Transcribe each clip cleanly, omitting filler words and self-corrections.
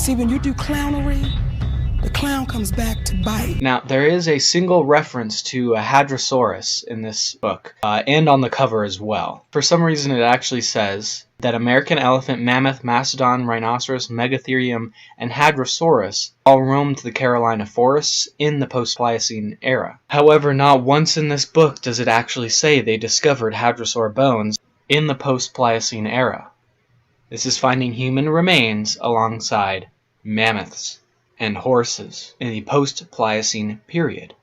See, when you do clownery, the clown comes back to bite. Now, there is a single reference to a Hadrosaurus in this book, and on the cover as well. For some reason, it actually says that American elephant, mammoth, mastodon, rhinoceros, megatherium, and Hadrosaurus all roamed the Carolina forests in the post-Pliocene era. However, not once in this book does it actually say they discovered Hadrosaur bones in the post-Pliocene era. This is finding human remains alongside mammoths and horses in the post-Pliocene period.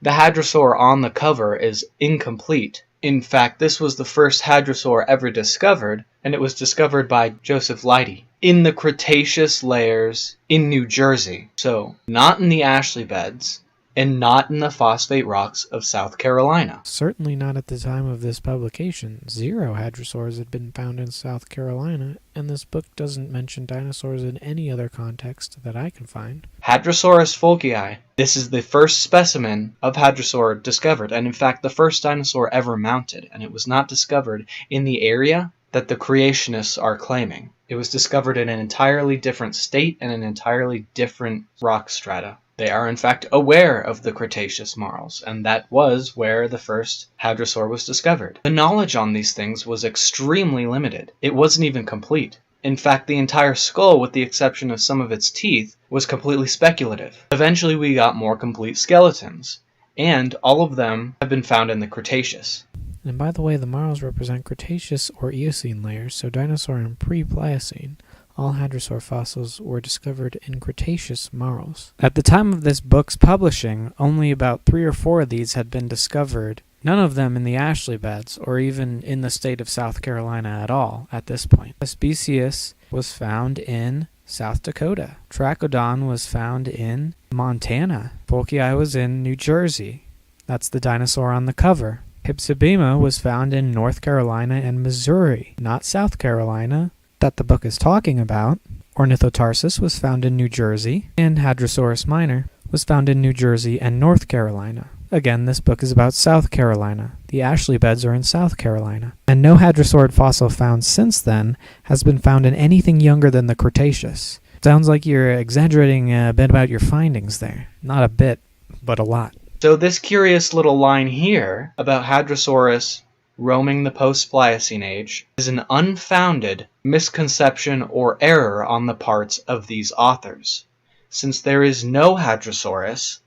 The Hadrosaur on the cover is incomplete. In fact, this was the first Hadrosaur ever discovered, and it was discovered by Joseph Leidy in the Cretaceous layers in New Jersey. So, not in the Ashley beds, and not in the phosphate rocks of South Carolina. Certainly not at the time of this publication. 0 hadrosaurs had been found in South Carolina, and this book doesn't mention dinosaurs in any other context that I can find. Hadrosaurus folkii. This is the first specimen of hadrosaur discovered, and in fact the first dinosaur ever mounted, and it was not discovered in the area that the creationists are claiming. It was discovered in an entirely different state and an entirely different rock strata. They are in fact aware of the Cretaceous marls, and that was where the first hadrosaur was discovered. The knowledge on these things was extremely limited. It wasn't even complete. In fact, the entire skull, with the exception of some of its teeth, was completely speculative. Eventually we got more complete skeletons, and all of them have been found in the Cretaceous. And by the way, the marls represent Cretaceous or Eocene layers, so dinosaur and pre-Pliocene. All hadrosaur fossils were discovered in Cretaceous marls. At the time of this book's publishing, only about 3 or 4 of these had been discovered, none of them in the Ashley beds, or even in the state of South Carolina at all at this point. Specius was found in South Dakota. Trachodon was found in Montana. Folkii was in New Jersey. That's the dinosaur on the cover. Hypsibema was found in North Carolina and Missouri, not South Carolina, that the book is talking about. Ornithotarsus was found in New Jersey, and Hadrosaurus minor was found in New Jersey and North Carolina. Again, this book is about South Carolina. The Ashley beds are in South Carolina. And no hadrosaurid fossil found since then has been found in anything younger than the Cretaceous. Sounds like you're exaggerating a bit about your findings there. Not a bit, but a lot. So this curious little line here about Hadrosaurus roaming the post-Pliocene age is an unfounded misconception or error on the parts of these authors, since there is no Hadrosaurus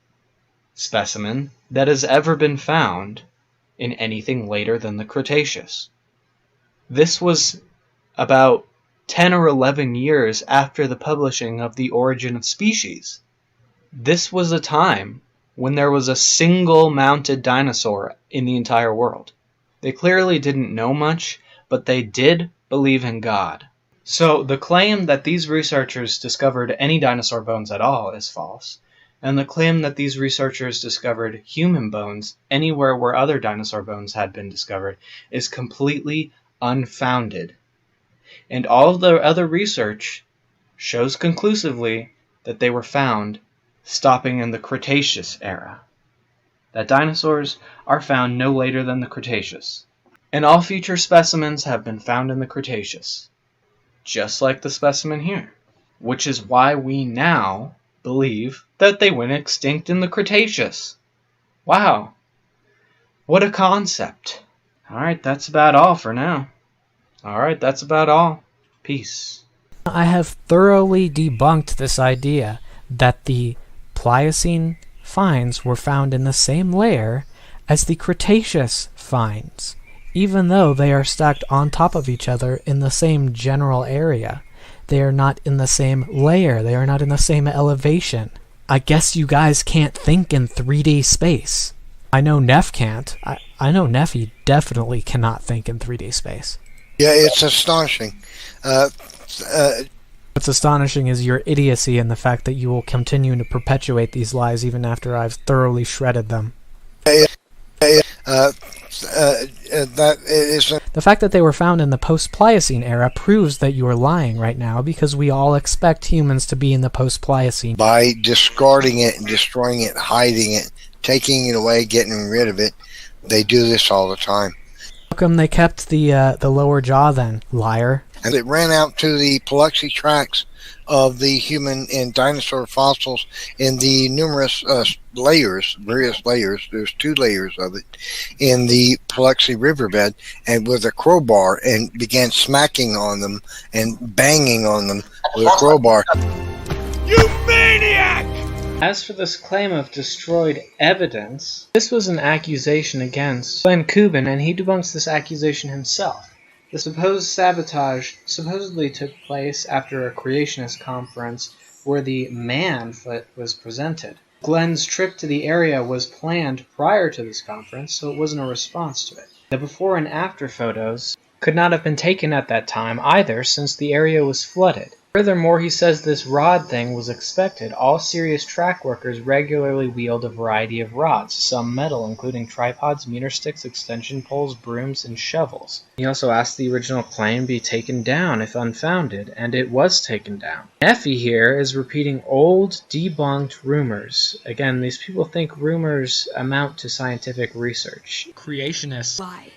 specimen that has ever been found in anything later than the Cretaceous. This was about 10 or 11 years after the publishing of The Origin of Species. This was a time when there was a single mounted dinosaur in the entire world. They clearly didn't know much, but they did believe in God. So the claim that these researchers discovered any dinosaur bones at all is false, and the claim that these researchers discovered human bones anywhere where other dinosaur bones had been discovered is completely unfounded. And all of the other research shows conclusively that they were found stopping in the Cretaceous era. That dinosaurs are found no later than the Cretaceous. And all future specimens have been found in the Cretaceous, just like the specimen here, which is why we now believe that they went extinct in the Cretaceous. Wow, what a concept. Alright, that's about all for now. Alright, that's about all. Peace. I have thoroughly debunked this idea that the Pliocene finds were found in the same layer as the Cretaceous finds, even though they are stacked on top of each other in the same general area. They are not in the same layer. They are not in the same elevation. I guess you guys can't think in 3D space. I know Neff can't. I know Neffy definitely cannot think in 3D space. Yeah, it's astonishing. What's astonishing is your idiocy and the fact that you will continue to perpetuate these lies even after I've thoroughly shredded them. That is the fact that they were found in the post-Pliocene era proves that you are lying right now, because we all expect humans to be in the post-Pliocene. By discarding it and destroying it, hiding it, taking it away, getting rid of it, they do this all the time. come they kept the lower jaw then, liar? And it ran out to the Paluxy tracks of the human and dinosaur fossils in the numerous layers, various layers. There's 2 layers of it in the Paluxy riverbed, and with a crowbar, and began smacking on them and banging on them with a crowbar. You maniac! As for this claim of destroyed evidence, this was an accusation against Glenn Kubin, and he debunks this accusation himself. The supposed sabotage supposedly took place after a creationist conference where the man foot was presented. Glenn's trip to the area was planned prior to this conference, so it wasn't a response to it. The before and after photos could not have been taken at that time either, since the area was flooded. Furthermore, he says this rod thing was expected. All serious track workers regularly wield a variety of rods, some metal, including tripods, meter sticks, extension poles, brooms, and shovels. He also asked the original claim be taken down if unfounded, and it was taken down. Nessie here is repeating old, debunked rumors. Again, these people think rumors amount to scientific research. Creationists lie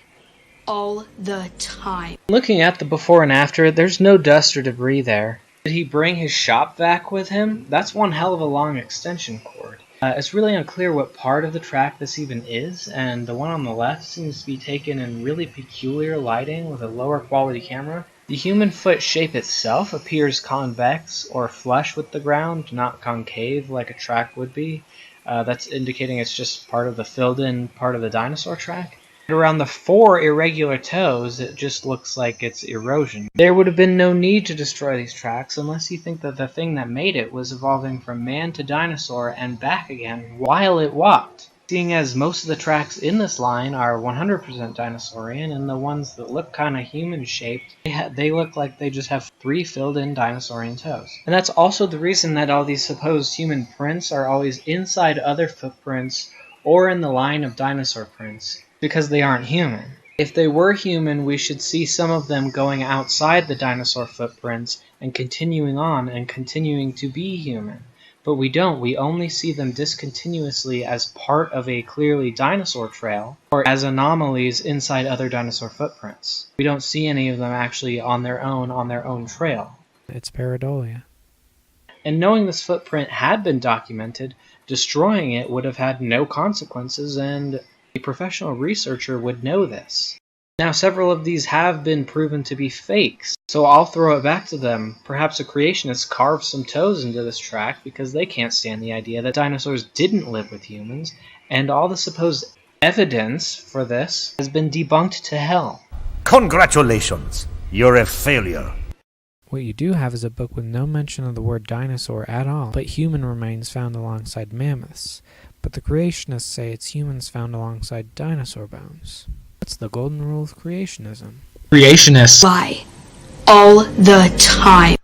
all the time. Looking at the before and after, there's no dust or debris there. Did he bring his shop vac with him? That's one hell of a long extension cord. It's really unclear what part of the track this even is, and the one on the left seems to be taken in really peculiar lighting with a lower quality camera. The human foot shape itself appears convex or flush with the ground, not concave like a track would be. That's indicating it's just part of the filled-in part of the dinosaur track. Around the 4 irregular toes, it just looks like it's erosion. There would have been no need to destroy these tracks unless you think that the thing that made it was evolving from man to dinosaur and back again while it walked. Seeing as most of the tracks in this line are 100% dinosaurian, and the ones that look kind of human-shaped, they look like they just have 3 filled-in dinosaurian toes. And that's also the reason that all these supposed human prints are always inside other footprints or in the line of dinosaur prints, because they aren't human. If they were human, we should see some of them going outside the dinosaur footprints and continuing on and continuing to be human. But we don't. We only see them discontinuously as part of a clearly dinosaur trail or as anomalies inside other dinosaur footprints. We don't see any of them actually on their own trail. It's pareidolia. And knowing this footprint had been documented, destroying it would have had no consequences, and a professional researcher would know this. Now, several of these have been proven to be fakes, so I'll throw it back to them. Perhaps a creationist carved some toes into this track because they can't stand the idea that dinosaurs didn't live with humans, and all the supposed evidence for this has been debunked to hell. Congratulations, you're a failure. What you do have is a book with no mention of the word dinosaur at all, but human remains found alongside mammoths. But the creationists say it's humans found alongside dinosaur bones. What's the golden rule of creationism? Creationists Lie all the time.